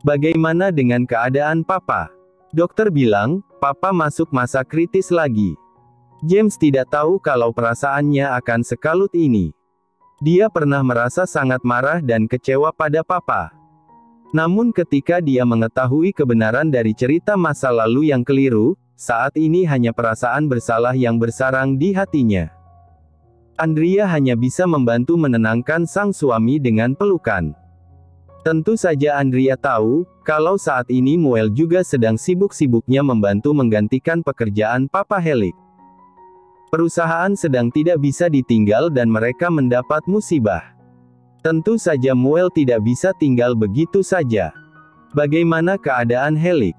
Bagaimana dengan keadaan Papa? Dokter bilang, Papa masuk masa kritis lagi. James tidak tahu kalau perasaannya akan sekalut ini. Dia pernah merasa sangat marah dan kecewa pada Papa. Namun ketika dia mengetahui kebenaran dari cerita masa lalu yang keliru, saat ini hanya perasaan bersalah yang bersarang di hatinya. Andrea hanya bisa membantu menenangkan sang suami dengan pelukan. Tentu saja Andrea tahu, kalau saat ini Muel juga sedang sibuk-sibuknya membantu menggantikan pekerjaan Papa Helik. Perusahaan sedang tidak bisa ditinggal dan mereka mendapat musibah. Tentu saja Muel tidak bisa tinggal begitu saja. Bagaimana keadaan Helik?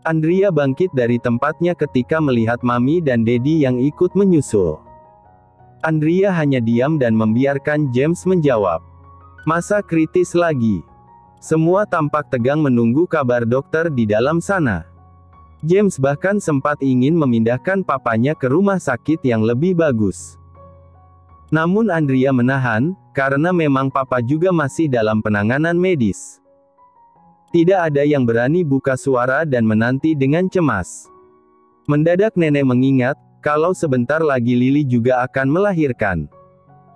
Andrea bangkit dari tempatnya ketika melihat Mami dan Daddy yang ikut menyusul. Andrea hanya diam dan membiarkan James menjawab. Masa kritis lagi. Semua tampak tegang menunggu kabar dokter di dalam sana. James bahkan sempat ingin memindahkan papanya ke rumah sakit yang lebih bagus. Namun Andrea menahan, karena memang papa juga masih dalam penanganan medis. Tidak ada yang berani buka suara dan menanti dengan cemas. Mendadak nenek mengingat, kalau sebentar lagi Lily juga akan melahirkan.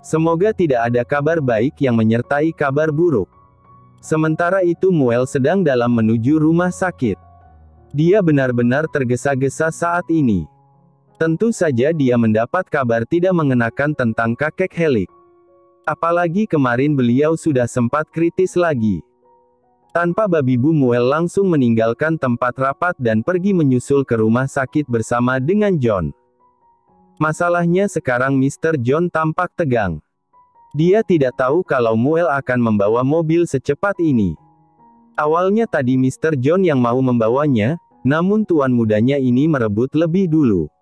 Semoga tidak ada kabar baik yang menyertai kabar buruk. Sementara itu Muel sedang dalam menuju rumah sakit. Dia benar-benar tergesa-gesa saat ini. Tentu saja dia mendapat kabar tidak mengenakan tentang kakek Helik. Apalagi kemarin beliau sudah sempat kritis lagi. Tanpa babi bu Muel langsung meninggalkan tempat rapat dan pergi menyusul ke rumah sakit bersama dengan John. Masalahnya sekarang Mr. John tampak tegang. Dia tidak tahu kalau Muel akan membawa mobil secepat ini. Awalnya tadi Mr. John yang mau membawanya, namun tuan mudanya ini merebut lebih dulu.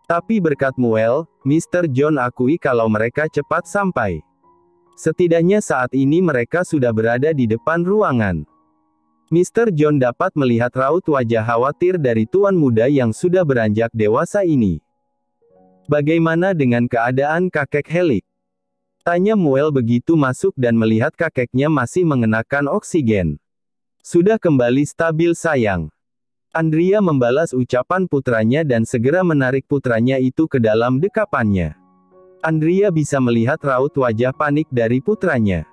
Tapi berkat Muel, Mr. John akui kalau mereka cepat sampai. Setidaknya saat ini mereka sudah berada di depan ruangan. Mr. John dapat melihat raut wajah khawatir dari tuan muda yang sudah beranjak dewasa ini. Bagaimana dengan keadaan kakek Helik? Tanya Muel begitu masuk dan melihat kakeknya masih mengenakan oksigen. Sudah kembali stabil sayang. Andrea membalas ucapan putranya dan segera menarik putranya itu ke dalam dekapannya. Andrea bisa melihat raut wajah panik dari putranya.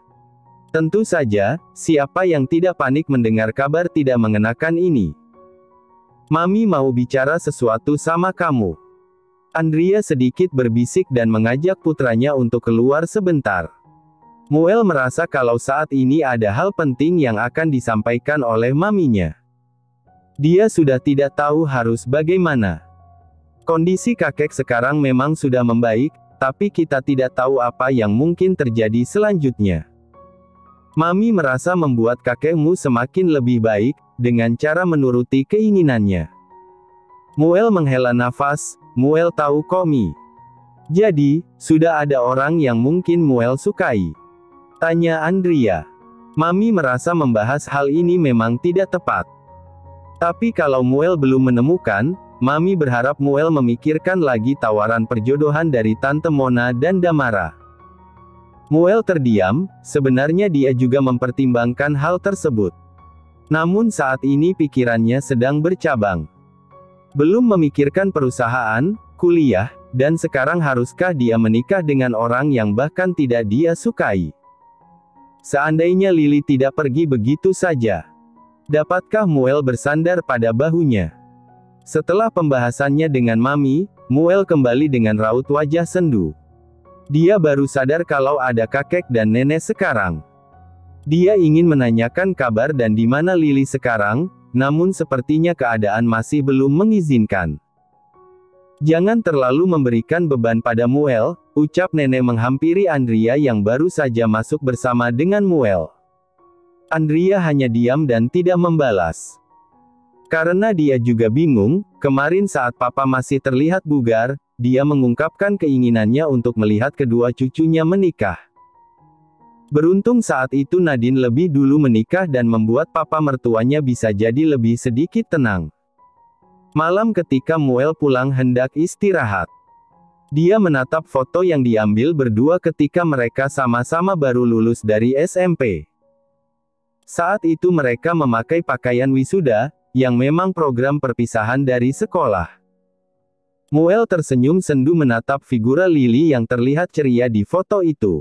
Tentu saja, siapa yang tidak panik mendengar kabar tidak mengenakan ini. Mami mau bicara sesuatu sama kamu. Andrea sedikit berbisik dan mengajak putranya untuk keluar sebentar. Muel merasa kalau saat ini ada hal penting yang akan disampaikan oleh maminya. Dia sudah tidak tahu harus bagaimana. Kondisi kakek sekarang memang sudah membaik, tapi kita tidak tahu apa yang mungkin terjadi selanjutnya. Mami merasa membuat kakekmu semakin lebih baik, dengan cara menuruti keinginannya. Muel menghela nafas. Muel tahu Komi. Jadi, sudah ada orang yang mungkin Muel sukai? Tanya Andrea. Mami merasa membahas hal ini memang tidak tepat. Tapi kalau Muel belum menemukan, Mami berharap Muel memikirkan lagi tawaran perjodohan dari Tante Mona dan Damara. Muel terdiam, sebenarnya dia juga mempertimbangkan hal tersebut. Namun saat ini pikirannya sedang bercabang. Belum memikirkan perusahaan, kuliah, dan sekarang haruskah dia menikah dengan orang yang bahkan tidak dia sukai? Seandainya Lily tidak pergi begitu saja, dapatkah Muel bersandar pada bahunya? Setelah pembahasannya dengan Mami, Muel kembali dengan raut wajah sendu. Dia baru sadar kalau ada kakek dan nenek sekarang. Dia ingin menanyakan kabar dan di mana Lily sekarang, namun sepertinya keadaan masih belum mengizinkan. Jangan terlalu memberikan beban pada Muel, ucap nenek menghampiri Andrea yang baru saja masuk bersama dengan Muel. Andrea hanya diam dan tidak membalas. Karena dia juga bingung, kemarin saat papa masih terlihat bugar, dia mengungkapkan keinginannya untuk melihat kedua cucunya menikah. Beruntung saat itu Nadine lebih dulu menikah dan membuat papa mertuanya bisa jadi lebih sedikit tenang. Malam ketika Muel pulang hendak istirahat. Dia menatap foto yang diambil berdua ketika mereka sama-sama baru lulus dari SMP. Saat itu mereka memakai pakaian wisuda, yang memang program perpisahan dari sekolah. Muel tersenyum sendu menatap figura Lily yang terlihat ceria di foto itu.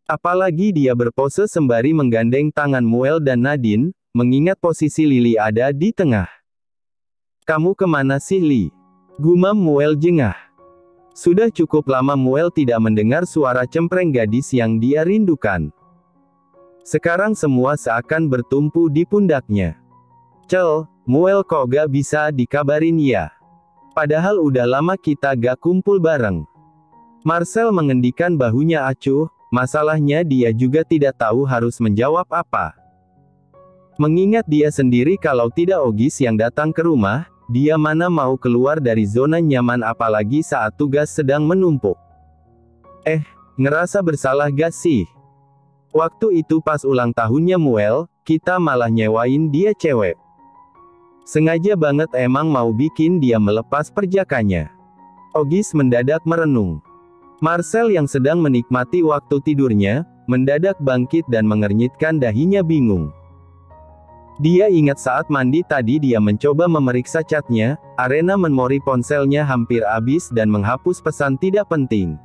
Apalagi dia berpose sembari menggandeng tangan Muel dan Nadine, mengingat posisi Lily ada di tengah. "Kamu kemana sih, Li?" gumam Muel jengah. Sudah cukup lama Muel tidak mendengar suara cempreng gadis yang dia rindukan. Sekarang semua seakan bertumpu di pundaknya. "Cel, Muel kok gak bisa dikabarin ya? Padahal udah lama kita gak kumpul bareng." Marcel mengendikan bahunya acuh, masalahnya dia juga tidak tahu harus menjawab apa. Mengingat dia sendiri kalau tidak Ogis yang datang ke rumah, dia mana mau keluar dari zona nyaman apalagi saat tugas sedang menumpuk. Ngerasa bersalah gak sih? Waktu itu pas ulang tahunnya Muel, kita malah nyewain dia cewek. Sengaja banget emang mau bikin dia melepas perjakannya. Ogis mendadak merenung. Marcel yang sedang menikmati waktu tidurnya, mendadak bangkit dan mengernyitkan dahinya bingung. Dia ingat saat mandi tadi dia mencoba memeriksa chatnya, arena memori ponselnya hampir habis dan menghapus pesan tidak penting.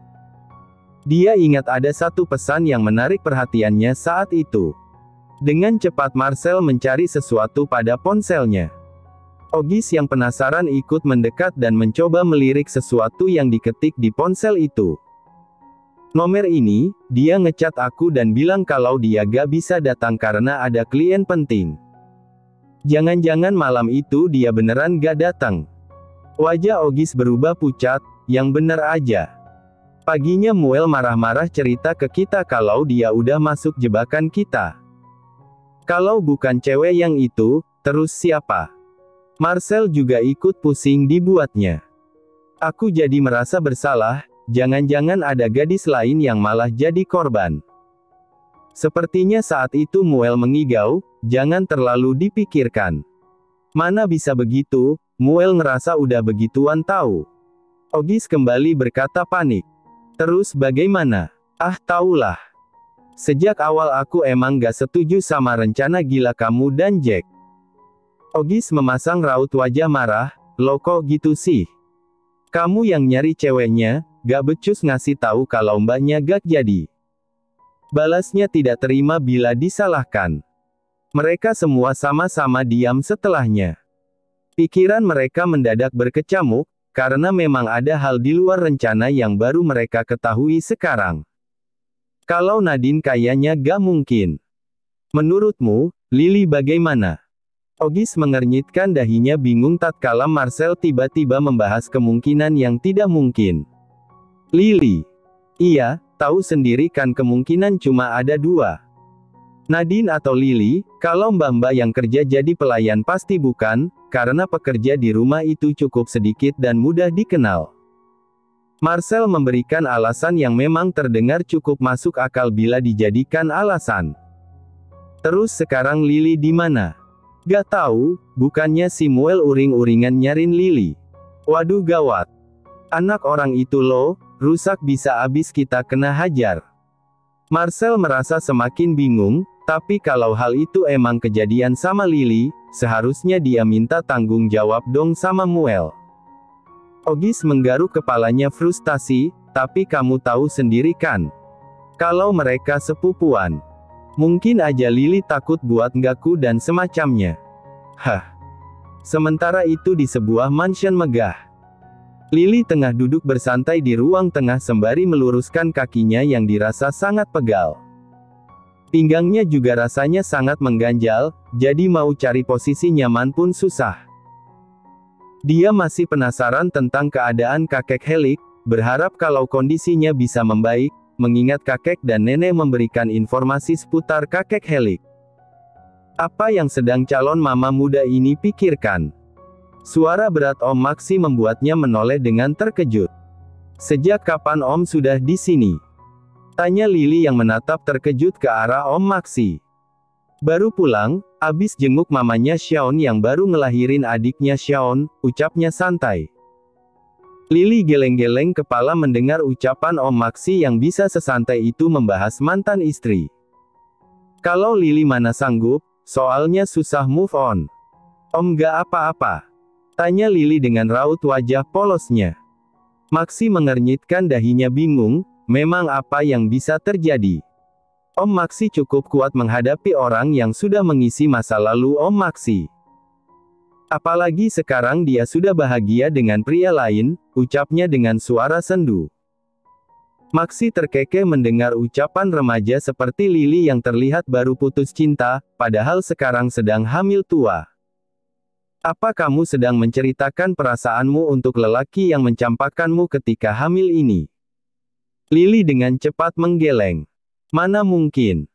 Dia ingat ada satu pesan yang menarik perhatiannya saat itu. Dengan cepat Marcel mencari sesuatu pada ponselnya. Ogis yang penasaran ikut mendekat dan mencoba melirik sesuatu yang diketik di ponsel itu. "Nomor ini, dia ngechat aku dan bilang kalau dia gak bisa datang karena ada klien penting. Jangan-jangan malam itu dia beneran gak datang." Wajah Ogis berubah pucat, "Yang bener aja. Paginya Muel marah-marah cerita ke kita kalau dia udah masuk jebakan kita. Kalau bukan cewek yang itu, terus siapa?" Marcel juga ikut pusing dibuatnya. "Aku jadi merasa bersalah, jangan-jangan ada gadis lain yang malah jadi korban." Sepertinya saat itu Muel mengigau, "Jangan terlalu dipikirkan. Mana bisa begitu, Muel ngerasa udah begituan tahu." Ogis kembali berkata panik. "Terus bagaimana?" Taulah. Sejak awal aku emang gak setuju sama rencana gila kamu dan Jack." Ogis memasang raut wajah marah, "Lo kok gitu sih? Kamu yang nyari ceweknya, gak becus ngasih tahu kalau mbaknya gak jadi." Balasnya tidak terima bila disalahkan. Mereka semua sama-sama diam setelahnya. Pikiran mereka mendadak berkecamuk, karena memang ada hal di luar rencana yang baru mereka ketahui sekarang. Kalau Nadine kayaknya gak mungkin. Menurutmu, Lily bagaimana? Ogis mengernyitkan dahinya bingung tatkala Marcel tiba-tiba membahas kemungkinan yang tidak mungkin. Lily. Iya, tahu sendiri kan kemungkinan cuma ada dua. Nadine atau Lily, kalau mbak-mbak yang kerja jadi pelayan pasti bukan, karena pekerja di rumah itu cukup sedikit dan mudah dikenal. Marcel memberikan alasan yang memang terdengar cukup masuk akal bila dijadikan alasan. Terus sekarang Lily di mana? Gak tahu, bukannya si Muel uring-uringan nyarin Lily. Waduh gawat. Anak orang itu loh, rusak bisa abis kita kena hajar. Marcel merasa semakin bingung, tapi kalau hal itu emang kejadian sama Lily, seharusnya dia minta tanggung jawab dong sama Muel. Ogis menggaruk kepalanya frustasi, "Tapi kamu tahu sendiri kan? Kalau mereka sepupuan. Mungkin aja Lily takut buat ngaku dan semacamnya." Sementara itu di sebuah mansion megah. Lily tengah duduk bersantai di ruang tengah sembari meluruskan kakinya yang dirasa sangat pegal. Pinggangnya juga rasanya sangat mengganjal, jadi mau cari posisi nyaman pun susah. Dia masih penasaran tentang keadaan kakek Helik, berharap kalau kondisinya bisa membaik, mengingat kakek dan nenek memberikan informasi seputar kakek Helik. Apa yang sedang calon mama muda ini pikirkan? Suara berat Om Maxi membuatnya menoleh dengan terkejut. "Sejak kapan Om sudah di sini?" tanya Lily yang menatap terkejut ke arah Om Maxi. "Baru pulang, abis jenguk mamanya Shaun yang baru ngelahirin adiknya Shaun," ucapnya santai. Lily geleng-geleng kepala mendengar ucapan Om Maxi yang bisa sesantai itu membahas mantan istri. Kalau Lily mana sanggup, soalnya susah move on. Om gak apa-apa. Tanya Lily dengan raut wajah polosnya. Maxi mengernyitkan dahinya bingung, memang apa yang bisa terjadi. Om Maxi cukup kuat menghadapi orang yang sudah mengisi masa lalu Om Maxi. Apalagi sekarang dia sudah bahagia dengan pria lain, ucapnya dengan suara sendu. Maxi terkekeh mendengar ucapan remaja seperti Lily yang terlihat baru putus cinta, padahal sekarang sedang hamil tua. Apa kamu sedang menceritakan perasaanmu untuk lelaki yang mencampakkanmu ketika hamil ini? Lily dengan cepat menggeleng. Mana mungkin?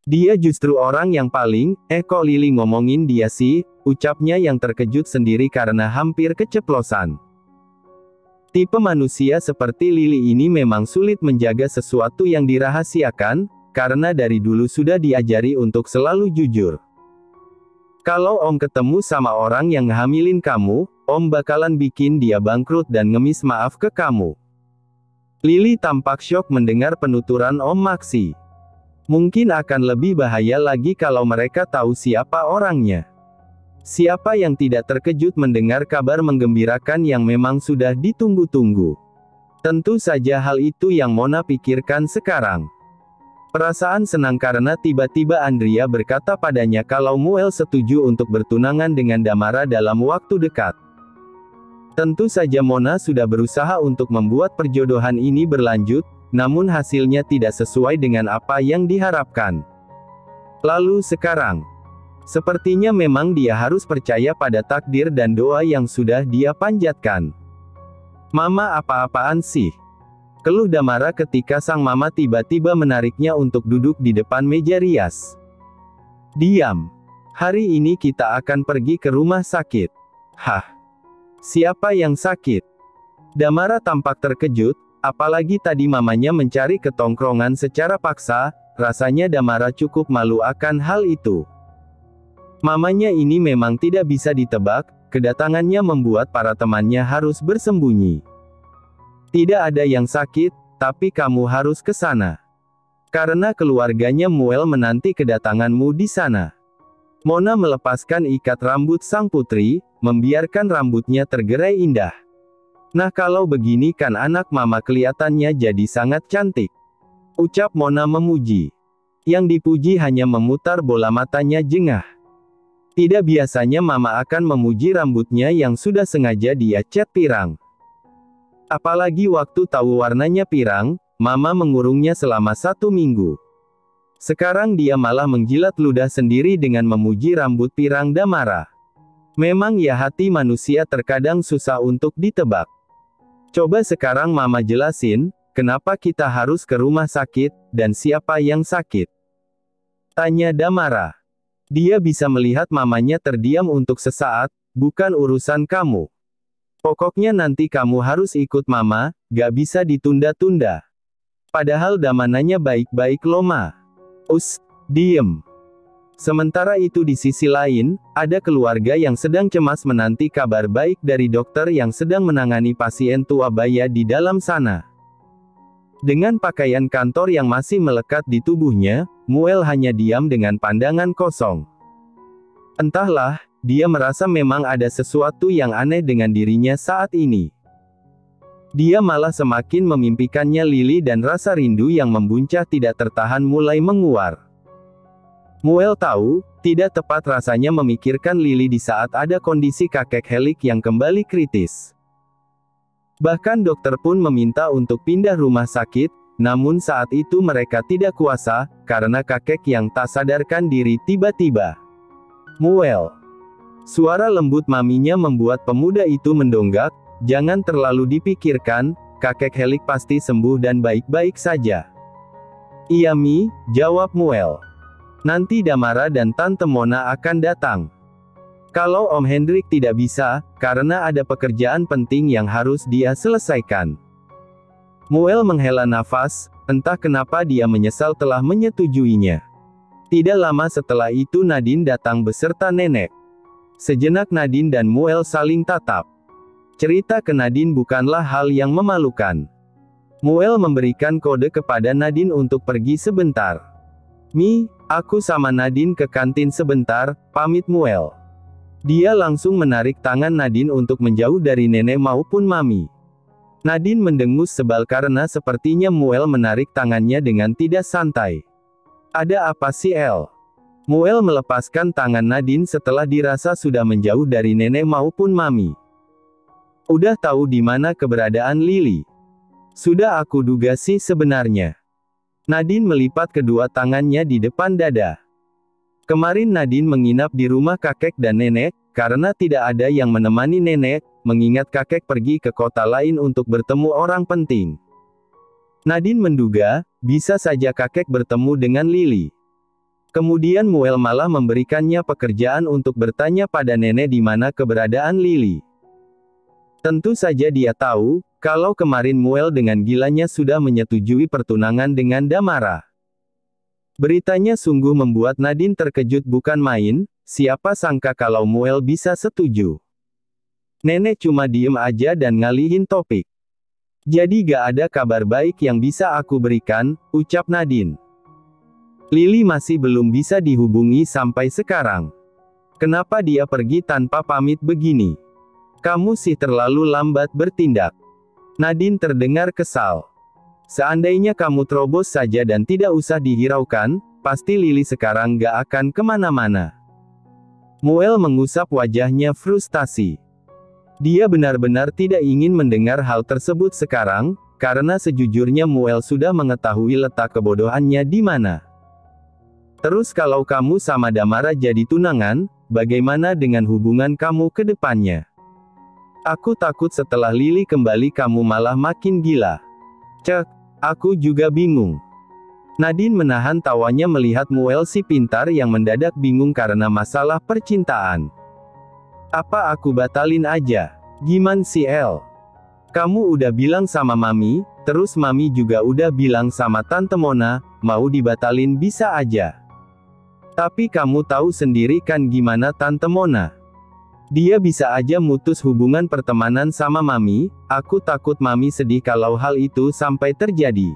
Dia justru orang yang paling, kok Lily ngomongin dia sih, ucapnya yang terkejut sendiri karena hampir keceplosan. Tipe manusia seperti Lily ini memang sulit menjaga sesuatu yang dirahasiakan, karena dari dulu sudah diajari untuk selalu jujur. Kalau Om ketemu sama orang yang ngehamilin kamu, Om bakalan bikin dia bangkrut dan ngemis maaf ke kamu. Lily tampak syok mendengar penuturan Om Maxi. Mungkin akan lebih bahaya lagi kalau mereka tahu siapa orangnya. Siapa yang tidak terkejut mendengar kabar menggembirakan yang memang sudah ditunggu-tunggu? Tentu saja hal itu yang Mona pikirkan sekarang. Perasaan senang karena tiba-tiba Andrea berkata padanya kalau Muel setuju untuk bertunangan dengan Damara dalam waktu dekat. Tentu saja Mona sudah berusaha untuk membuat perjodohan ini berlanjut, namun hasilnya tidak sesuai dengan apa yang diharapkan. Lalu sekarang, sepertinya memang dia harus percaya pada takdir dan doa yang sudah dia panjatkan. Mama apa-apaan sih? Keluh Damara ketika sang mama tiba-tiba menariknya untuk duduk di depan meja rias. Diam. Hari ini kita akan pergi ke rumah sakit. Hah? Siapa yang sakit? Damara tampak terkejut, apalagi tadi mamanya mencari ketongkrongan secara paksa, rasanya Damara cukup malu akan hal itu. Mamanya ini memang tidak bisa ditebak, kedatangannya membuat para temannya harus bersembunyi. Tidak ada yang sakit, tapi kamu harus ke sana. Karena keluarganya Muel menanti kedatanganmu di sana. Mona melepaskan ikat rambut sang putri, membiarkan rambutnya tergerai indah. Nah kalau begini kan anak mama kelihatannya jadi sangat cantik. Ucap Mona memuji. Yang dipuji hanya memutar bola matanya jengah. Tidak biasanya mama akan memuji rambutnya yang sudah sengaja dia cat pirang. Apalagi waktu tahu warnanya pirang, mama mengurungnya selama 1 minggu. Sekarang dia malah menjilat ludah sendiri dengan memuji rambut pirang Damara. Memang ya hati manusia terkadang susah untuk ditebak. Coba sekarang mama jelasin, kenapa kita harus ke rumah sakit, dan siapa yang sakit? Tanya Damara. Dia bisa melihat mamanya terdiam untuk sesaat, bukan urusan kamu. Pokoknya nanti kamu harus ikut mama, gak bisa ditunda-tunda. Padahal Damananya baik-baik loh ma. Diem. Sementara itu di sisi lain, ada keluarga yang sedang cemas menanti kabar baik dari dokter yang sedang menangani pasien tua baya di dalam sana. Dengan pakaian kantor yang masih melekat di tubuhnya, Muel hanya diam dengan pandangan kosong. Entahlah, dia merasa memang ada sesuatu yang aneh dengan dirinya saat ini. Dia malah semakin memimpikannya Lily dan rasa rindu yang membuncah tidak tertahan mulai menguar. Muel tahu, tidak tepat rasanya memikirkan Lily di saat ada kondisi kakek Helik yang kembali kritis. Bahkan dokter pun meminta untuk pindah rumah sakit, namun saat itu mereka tidak kuasa, karena kakek yang tak sadarkan diri tiba-tiba. Muel. Suara lembut maminya membuat pemuda itu mendonggak, jangan terlalu dipikirkan, kakek Helik pasti sembuh dan baik-baik saja. Iya Mi, jawab Muel. Nanti Damara dan Tante Mona akan datang. Kalau Om Hendrik tidak bisa, karena ada pekerjaan penting yang harus dia selesaikan. Muel menghela nafas, entah kenapa dia menyesal telah menyetujuinya. Tidak lama setelah itu Nadine datang beserta nenek. Sejenak Nadine dan Muel saling tatap. Cerita ke Nadine bukanlah hal yang memalukan. Muel memberikan kode kepada Nadine untuk pergi sebentar. Mi, Aku sama Nadine ke kantin sebentar, pamit Muel. Dia langsung menarik tangan Nadine untuk menjauh dari nenek maupun mami. Nadine mendengus sebal karena sepertinya Muel menarik tangannya dengan tidak santai. Ada apa sih El? Muel melepaskan tangan Nadine setelah dirasa sudah menjauh dari nenek maupun mami. Udah tahu di mana keberadaan Lily? Sudah aku duga sih sebenarnya. Nadine melipat kedua tangannya di depan dada. Kemarin Nadine menginap di rumah kakek dan nenek, karena tidak ada yang menemani nenek, mengingat kakek pergi ke kota lain untuk bertemu orang penting. Nadine menduga, bisa saja kakek bertemu dengan Lily. Kemudian Muel malah memberikannya pekerjaan untuk bertanya pada nenek di mana keberadaan Lily. Tentu saja dia tahu, kalau kemarin Muel dengan gilanya sudah menyetujui pertunangan dengan Damara. Beritanya sungguh membuat Nadine terkejut bukan main, siapa sangka kalau Muel bisa setuju. Nenek cuma diem aja dan ngalihin topik. Jadi gak ada kabar baik yang bisa aku berikan, ucap Nadine. Lily masih belum bisa dihubungi sampai sekarang. Kenapa dia pergi tanpa pamit begini? Kamu sih terlalu lambat bertindak. Nadine terdengar kesal. Seandainya kamu terobos saja dan tidak usah dihiraukan, pasti Lily sekarang gak akan kemana-mana. Muel mengusap wajahnya frustasi. Dia benar-benar tidak ingin mendengar hal tersebut sekarang, karena sejujurnya Muel sudah mengetahui letak kebodohannya di mana. Terus kalau kamu sama Damara jadi tunangan, bagaimana dengan hubungan kamu ke depannya? Aku takut setelah Lily kembali kamu malah makin gila. Cek, aku juga bingung. Nadine menahan tawanya melihat Muel si pintar yang mendadak bingung karena masalah percintaan. Apa aku batalin aja? Giman sih El? Kamu udah bilang sama Mami, terus Mami juga udah bilang sama Tante Mona, mau dibatalin bisa aja. Tapi kamu tahu sendiri kan gimana Tante Mona? Dia bisa aja mutus hubungan pertemanan sama Mami, aku takut Mami sedih kalau hal itu sampai terjadi.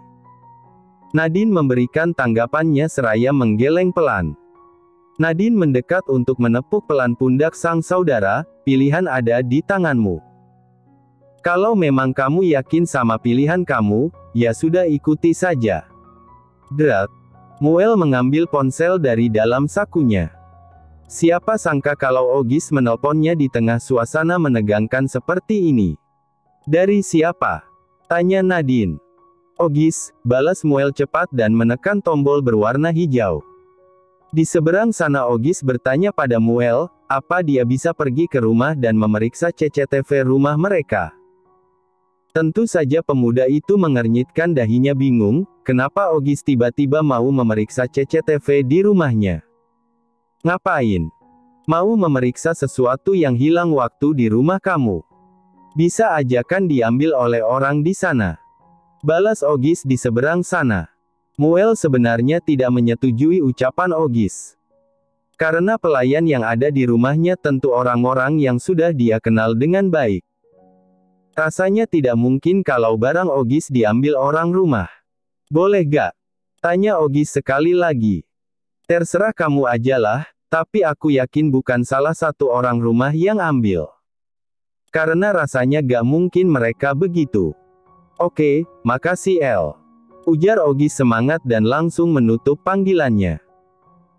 Nadine memberikan tanggapannya seraya menggeleng pelan. Nadine mendekat untuk menepuk pelan pundak sang saudara, pilihan ada di tanganmu. Kalau memang kamu yakin sama pilihan kamu, ya sudah ikuti saja. Drat. Muel mengambil ponsel dari dalam sakunya. Siapa sangka kalau Ogis menelponnya di tengah suasana menegangkan seperti ini. Dari siapa? Tanya Nadine. Ogis, balas Muel cepat dan menekan tombol berwarna hijau. Di seberang sana Ogis bertanya pada Muel, apa dia bisa pergi ke rumah dan memeriksa CCTV rumah mereka. Tentu saja pemuda itu mengernyitkan dahinya bingung, kenapa Ogis tiba-tiba mau memeriksa CCTV di rumahnya. Ngapain? Mau memeriksa sesuatu yang hilang waktu di rumah kamu. Bisa aja kan diambil oleh orang di sana. Balas Ogis di seberang sana. Muel sebenarnya tidak menyetujui ucapan Ogis. Karena pelayan yang ada di rumahnya tentu orang-orang yang sudah dia kenal dengan baik. Rasanya tidak mungkin kalau barang Ogis diambil orang rumah. Boleh gak? Tanya Ogis sekali lagi. Terserah kamu ajalah. Tapi aku yakin bukan salah satu orang rumah yang ambil. Karena rasanya gak mungkin mereka begitu. Oke, makasih El. Ujar Ogis semangat dan langsung menutup panggilannya.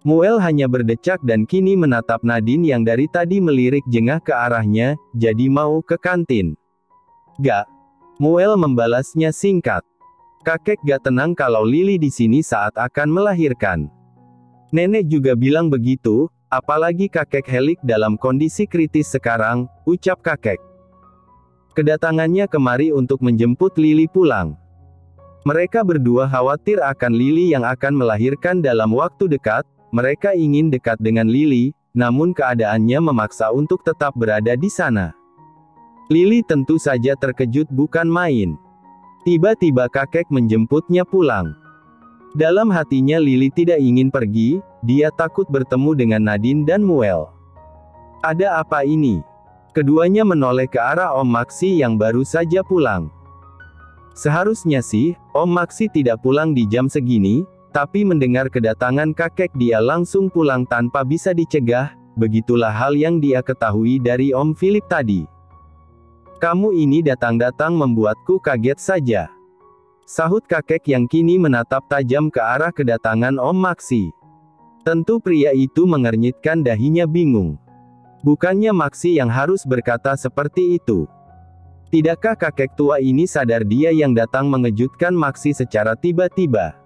Muel hanya berdecak dan kini menatap Nadine yang dari tadi melirik jengah ke arahnya, jadi mau ke kantin. Gak. Muel membalasnya singkat. Kakek gak tenang kalau Lily di sini saat akan melahirkan. Nenek juga bilang begitu, apalagi kakek Helik dalam kondisi kritis sekarang, ucap kakek. Kedatangannya kemari untuk menjemput Lily pulang. Mereka berdua khawatir akan Lily yang akan melahirkan dalam waktu dekat, mereka ingin dekat dengan Lily, namun keadaannya memaksa untuk tetap berada di sana. Lily tentu saja terkejut bukan main. Tiba-tiba kakek menjemputnya pulang. Dalam hatinya Lily tidak ingin pergi, dia takut bertemu dengan Nadine dan Muel. Ada apa ini? Keduanya menoleh ke arah Om Maksi yang baru saja pulang. Seharusnya sih, Om Maksi tidak pulang di jam segini, Tapi mendengar kedatangan kakek dia langsung pulang tanpa bisa dicegah, begitulah hal yang dia ketahui dari Om Philip tadi. Kamu ini datang-datang membuatku kaget saja. Sahut kakek yang kini menatap tajam ke arah kedatangan Om Maxi. Tentu pria itu mengernyitkan dahinya bingung. Bukannya Maxi yang harus berkata seperti itu. Tidakkah kakek tua ini sadar dia yang datang mengejutkan Maxi secara tiba-tiba?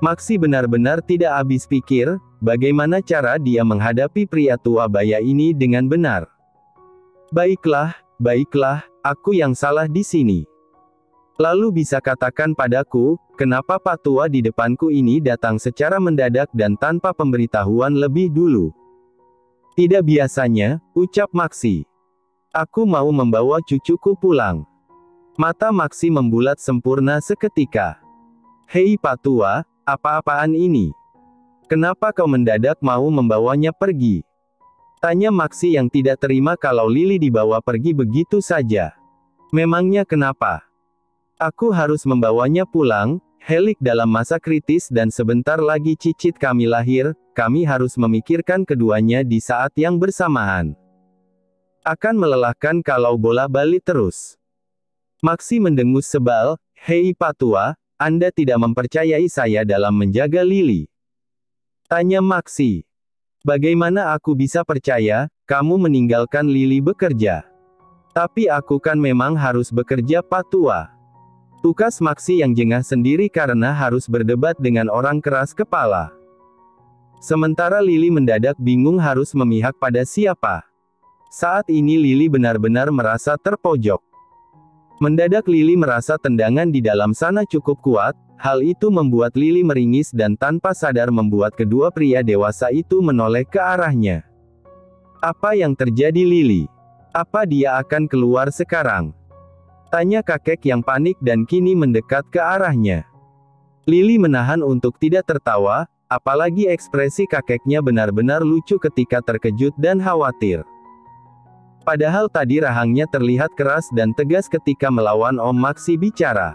Maxi benar-benar tidak habis pikir, bagaimana cara dia menghadapi pria tua baya ini dengan benar. Baiklah, aku yang salah di sini. Lalu bisa katakan padaku, kenapa Pak Tua di depanku ini datang secara mendadak dan tanpa pemberitahuan lebih dulu? Tidak biasanya, ucap Maxi. Aku mau membawa cucuku pulang. Mata Maxi membulat sempurna seketika. Hei Pak Tua, apa-apaan ini? Kenapa kau mendadak mau membawanya pergi? Tanya Maxi yang tidak terima kalau Lily dibawa pergi begitu saja. Memangnya kenapa? Aku harus membawanya pulang, Helik dalam masa kritis dan sebentar lagi cicit kami lahir, kami harus memikirkan keduanya di saat yang bersamaan. Akan melelahkan kalau bola-balik terus. Maxi mendengus sebal, hei Pak Tua, Anda tidak mempercayai saya dalam menjaga Lily? Tanya Maxi. Bagaimana aku bisa percaya, kamu meninggalkan Lily bekerja? Tapi aku kan memang harus bekerja Pak Tua. Tukas Maxi yang jengah sendiri karena harus berdebat dengan orang keras kepala. Sementara Lily mendadak bingung harus memihak pada siapa. Saat ini Lily benar-benar merasa terpojok. Mendadak Lily merasa tendangan di dalam sana cukup kuat, hal itu membuat Lily meringis dan tanpa sadar membuat kedua pria dewasa itu menoleh ke arahnya. Apa yang terjadi Lily? Apa dia akan keluar sekarang? Tanya kakek yang panik dan kini mendekat ke arahnya. Lily menahan untuk tidak tertawa, apalagi ekspresi kakeknya benar-benar lucu ketika terkejut dan khawatir. Padahal tadi rahangnya terlihat keras dan tegas ketika melawan Om Maxi bicara.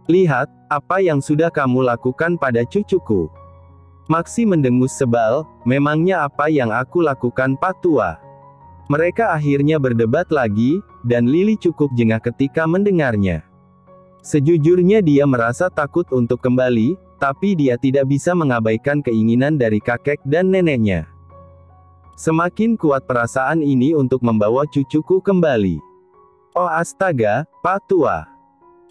Lihat, apa yang sudah kamu lakukan pada cucuku. Maxi mendengus sebal, memangnya apa yang aku lakukan Pak Tua? Mereka akhirnya berdebat lagi, dan Lily cukup jengah ketika mendengarnya. Sejujurnya dia merasa takut untuk kembali, tapi dia tidak bisa mengabaikan keinginan dari kakek dan neneknya. Semakin kuat perasaan ini untuk membawa cucuku kembali. Oh astaga, Pak Tua.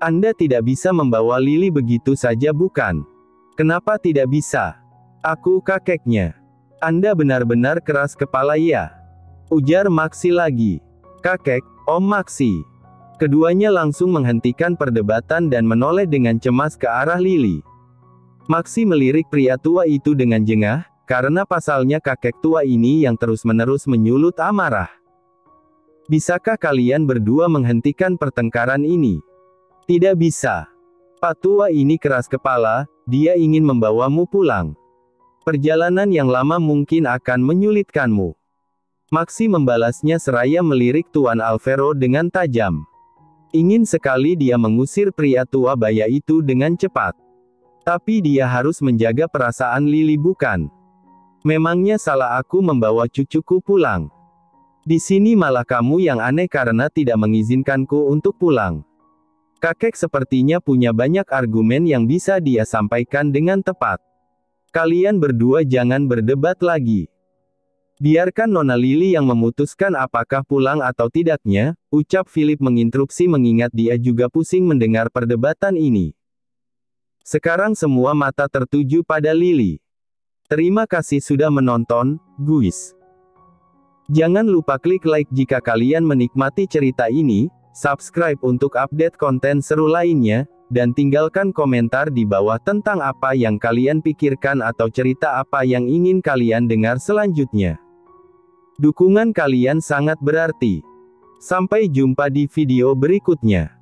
Anda tidak bisa membawa Lily begitu saja bukan? Kenapa tidak bisa? Aku kakeknya. Anda benar-benar keras kepala ya? Ujar Maxi lagi. Kakek, Om Maxi. Keduanya langsung menghentikan perdebatan dan menoleh dengan cemas ke arah Lily. Maxi melirik pria tua itu dengan jengah, karena pasalnya kakek tua ini yang terus-menerus menyulut amarah. Bisakah kalian berdua menghentikan pertengkaran ini? Tidak bisa. Pak Tua ini keras kepala, dia ingin membawamu pulang. Perjalanan yang lama mungkin akan menyulitkanmu. Maxi membalasnya seraya melirik Tuan Alvaro dengan tajam. Ingin sekali dia mengusir pria tua baya itu dengan cepat. Tapi dia harus menjaga perasaan Lily bukan? Memangnya salah aku membawa cucuku pulang? Di sini malah kamu yang aneh karena tidak mengizinkanku untuk pulang. Kakek sepertinya punya banyak argumen yang bisa dia sampaikan dengan tepat. Kalian berdua jangan berdebat lagi. Biarkan Nona Lily yang memutuskan apakah pulang atau tidaknya, ucap Philip menginstruksi mengingat dia juga pusing mendengar perdebatan ini. Sekarang semua mata tertuju pada Lily. Terima kasih sudah menonton, guys. Jangan lupa klik like jika kalian menikmati cerita ini, subscribe untuk update konten seru lainnya, dan tinggalkan komentar di bawah tentang apa yang kalian pikirkan atau cerita apa yang ingin kalian dengar selanjutnya. Dukungan kalian sangat berarti. Sampai jumpa di video berikutnya.